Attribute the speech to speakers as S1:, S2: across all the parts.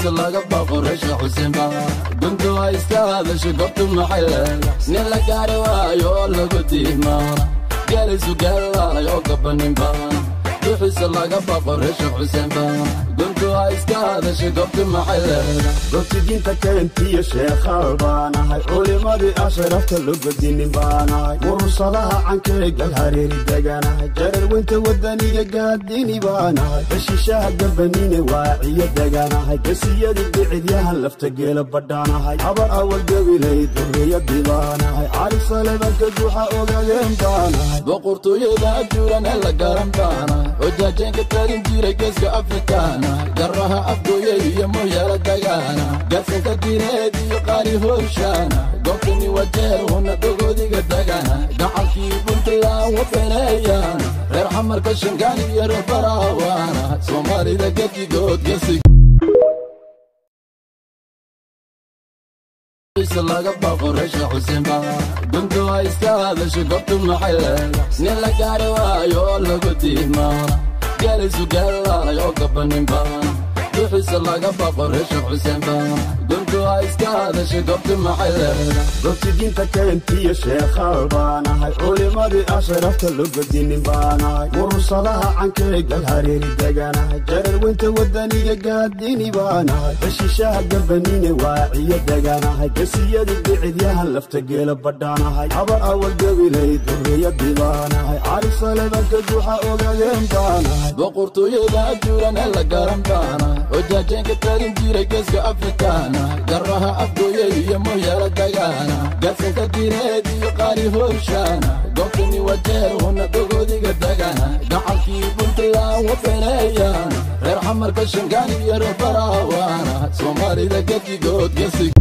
S1: laga baqo rasha Xuseen baa duntu ay istaada shaqabtu maxay nila gaari waayo lagu diimaa galisu galay oo gabanin baa وحس laga baqo rasha Xuseen baa duntu ay istaada shaqabtu maxay
S2: dadki diinta keentiyo sheekhaal baanahay culimadii asharafta lagu diinin baanahay mursalaha cankeyga hareeri deganahay jarar weynta wadaniga gaadini baanahay heshiishaha gabanine waaciyo deganahay gasiyadii bicidyahan lafta geela badhaanahay habar awal gabilay durriyadii baanahay cali saleebanka duuxa ogaadeen baanahay
S1: boqortooyada ajuuran ee la garan baanahay وجاجنك تارين جيري جسك أفريكانا جرها أبويا يمويا لدقانا جسك ديريدي يقاري هوشانا قوكني وجهر هنا دوغودي قدقانا قعالكي بنتلا وفنيانا غير حمر كشنقاني يرف براوانا سوماري دا قدي قود قسك laga baqo rasha Xuseen baa duntu ay istaada shaqabtu maxay nila gaari waayo lagu diimaa galisu galay oo gabanin baa وحس laga baqo rasha Xuseen baa duntu ay istaada shaqabtu maxay
S2: dadki diinta keentiyo sheekhaal baanahay culimadii asharafta lagu diinin baanahay mursalaha cankeyga hareeri deganahay jarar weynta wadaniga gaadini baanahay heshiishaha gabanine waaciyo deganahay gasiyadii bicidyahan lafta geela badhaanahay habar awal gabilay durriyadii baanahay cali saleebanka duuxa ogaadeen baanahay
S1: boqortooyada ajuuran ee la garan baanahay وجاجنك تارين جيري جسك أفريكانا جرها أبويا يمويا لدقانا جسك ديريدي يقاري هوشانا قوكني وجهر هنا دوغودي قدقانا قعالكي بنتلا وفنيانا غير حمر كشنقاني يرف براوانا سوماري دا قدي قود قسك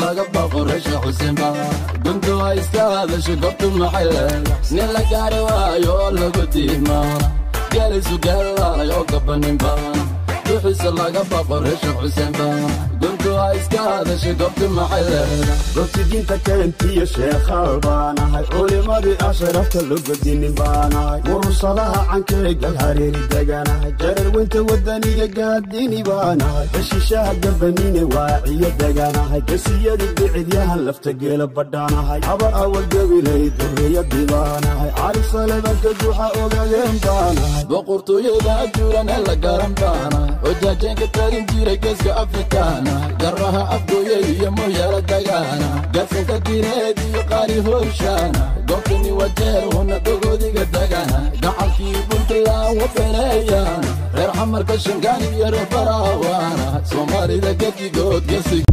S1: laga baqo rasha Xuseen baa duntu ay istaada shaqabtu maxay nila gaari waayo lagu diimaa galisu galay oo gabanin baa وحس laga baqo rasha Xuseen baa duntu ay istaada shaqabtu maxay
S2: dadki diinta keentiyo sheekhaal baanahay culimadii asharafta lagu diinin baanahay mursalaha cankeyga hareeri deganahay jarar weynta wadaniga gaadini baanahay heshiishaha gabanine waaciyo deganahay gasiyadii bicidyahan lafta geela badhaanahay habar awal gabilay durriyadii baanahay cali saleebanka duuxa ogaadeen baanahay
S1: boqortooyada ajuuran ee la garan baanahay وجاجنك تارين جيري جسك أفريكانا جرها أبويا يمويا لدقانا جسك ديريدي يقاري هوشانا قوكني وجهر هنا دوغودي قدقانا قعالكي بنتلا وفنيانا غير حمر كشنقاني يرف براوانا سوماري دا قدي قود قسك